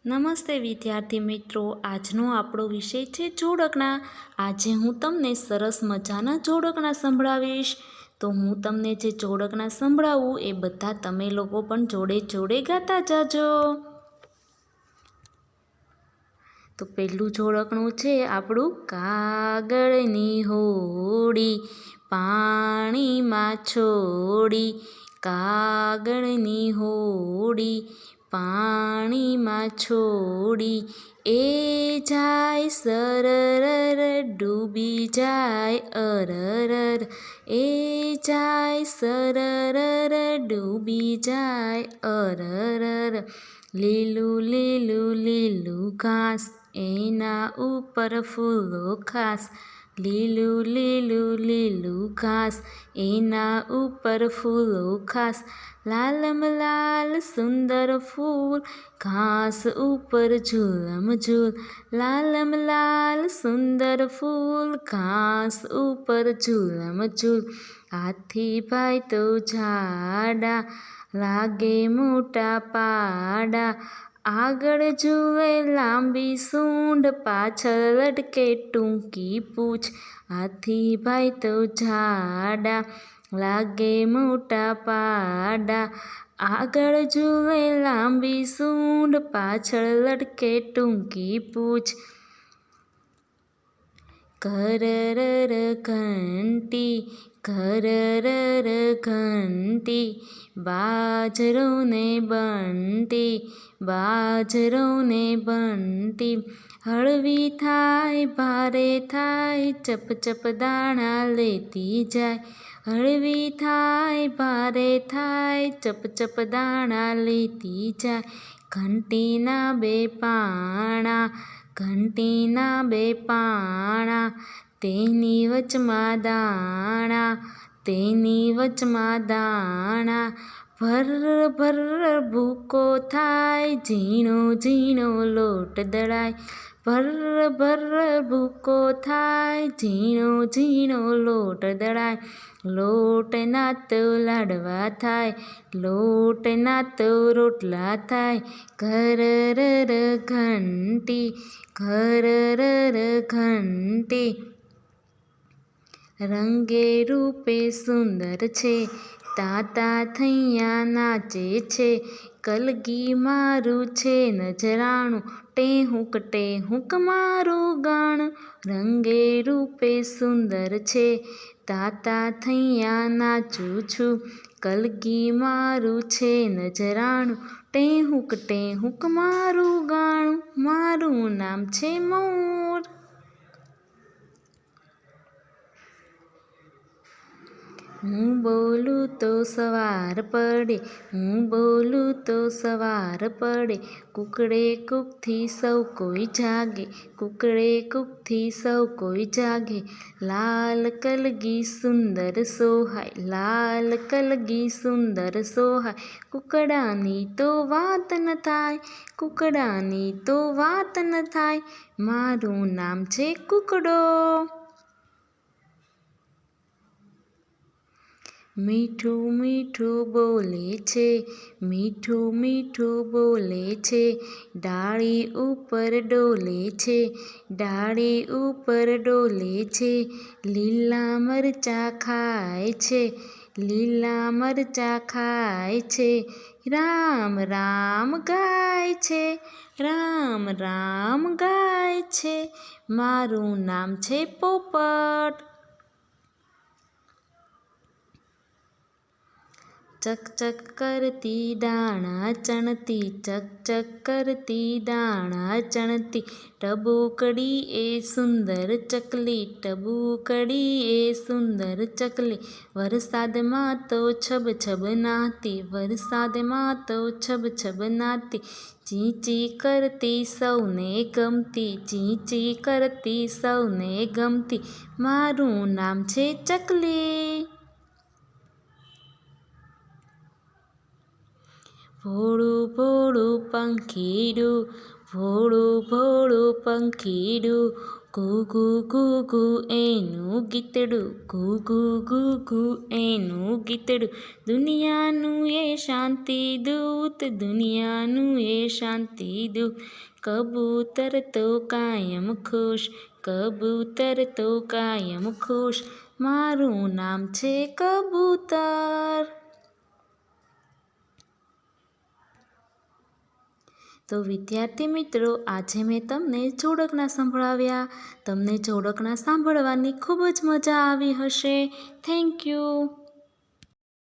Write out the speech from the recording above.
નમસ્તે વિદ્યાર્થી મિત્રો, આજનો આપણો વિષય છે જોડકણા. આજે હું તમને સરસ મજાના જોડકણા સંભળાવીશ. તો હું તમને જે જોડકણા સંભળાવું એ બધા તમે લોકો પણ જોડે જોડે ગાતા જાજો. તો પહેલું જોડકણું છે આપણું, કાગળની હોડી પાણીમાં છોડી. કાગળની હોડી પાણીમાં છોડી, એ જાય સરરર ડૂબી જાય અરરર. એ જાય સરરર ડૂબી જાય અરરર. લીલું લીલું લીલું ઘાસ, એના ઉપર ફૂલો ખાસ. લીલું લીલું લીલું ઘાસ, એના ઉપર ફૂલો ખાસ. લાલમ લાલ સુંદર ફૂલ, ઘાસ ઉપર ઝૂલમ ઝૂલ. લાલમ લાલ સુંદર ફૂલ, ઘાસ ઉપર ઝૂલમ ઝૂલ. હાથીભાઈ તો જાડા, લાગે મોટા પાડા. આગળ જુએ લાંબી સૂંઢ, પાછળ લટકે ટૂંકી પૂંછ. હાથીભાઈ તો જાડા, લાગે મોટા પાડા. આગળ જુએ લાંબી સૂંઢ, પાછળ લટકે ટૂંકી પૂંછ. ઘરરર ઘંટી, ઘરરર ઘંટી. બાજરો ને બંટી, બાજરો ને બંટી. હળવી થાય ભારે થાય, ચપ ચપ દાણા લેતી જાય. હળવી થાય ભારે થાય, ચપ ચપ દાણા લેતી જાય. ઘંટીના બે પાણા, ઘંટીના બે પાણા. તેની વચમાં દાણા, તેની વચમાં દાણા. ભર્ર ભર્ર ભૂકો થાય, ઝીણો ઝીણો લોટ દળાય. ભર્ર ભર્ર ભૂકો થાય, ઝીણો ઝીણો લોટ દળાય. લોટના તો લાડવા થાય, લોટના તો રોટલા થાય. ઘરરર ઘંટી, ઘરરર ઘંટી. રંગે રૂપે સુંદર છે, તાતા થૈયા નાચે છે. કલગી મારું છે નજરાણું, ટેહુંક ટેહુંક મારું ગાણું. રંગે રૂપે સુંદર છે, તાતા થૈયા નાચું છું. કલગી મારું છે નજરાણું, ટેહુંક ટેહુંક મારું ગાણું. મારું નામ છે મોર. હું બોલું તો સવાર પડે, હું બોલું તો સવાર પડે. કુકડે કૂકથી સૌ કોઈ જાગે, કુકડે કૂકથી સૌ કોઈ જાગે. લાલ કલગી સુંદર સોહાય, લાલ કલગી સુંદર સોહાય. કુકડાની તો વાત ન થાય, કુકડાની તો વાત ન થાય. મારું નામ છે કુકડો. મીઠું મીઠું બોલે છે, મીઠું મીઠું બોલે છે. ડાળી ઉપર ડોલે છે, ડાળી ઉપર ડોલે છે. લીલા મરચાં ખાય છે, લીલા મરચાં ખાય છે. રામ રામ ગાય છે, રામ રામ ગાય છે. મારું નામ છે પોપટ. ચક ચક કરતી દાણા ચણતી, ચક ચક કરતી દાણા ચણતી. ટબુકડી એ સુંદર ચકલી, ટબુકડી એ સુંદર ચકલી. વરસાદમાં તો છબ છબ નાતી, વરસાદમાં તો છબ છબ નાતી. ચી ચી કરતી સૌને ગમતી, ચી ચી કરતી સૌને ગમતી. મારું નામ છે ચકલી. ભોળું ભોળું પંખીડું, ભોળું ભોળું પંખીડું, ઘૂઘુ ઘૂઘુ એનું ગીતડું, ઘૂઘુ ઘૂઘુ એનું ગીતડું. દુનિયાનું એ શાંતિદૂત, દુનિયાનું એ શાંતિદૂત. કબૂતર તો કાયમ ખુશ, કબૂતર તો કાયમ ખુશ. મારું નામ છે કબૂતર. તો વિદ્યાર્થી મિત્રો, આજે મેં તમને જોડકણા સંભળાવ્યા. તમને જોડકણા સાંભળવાની ખૂબ જ મજા આવી હશે. Thank you.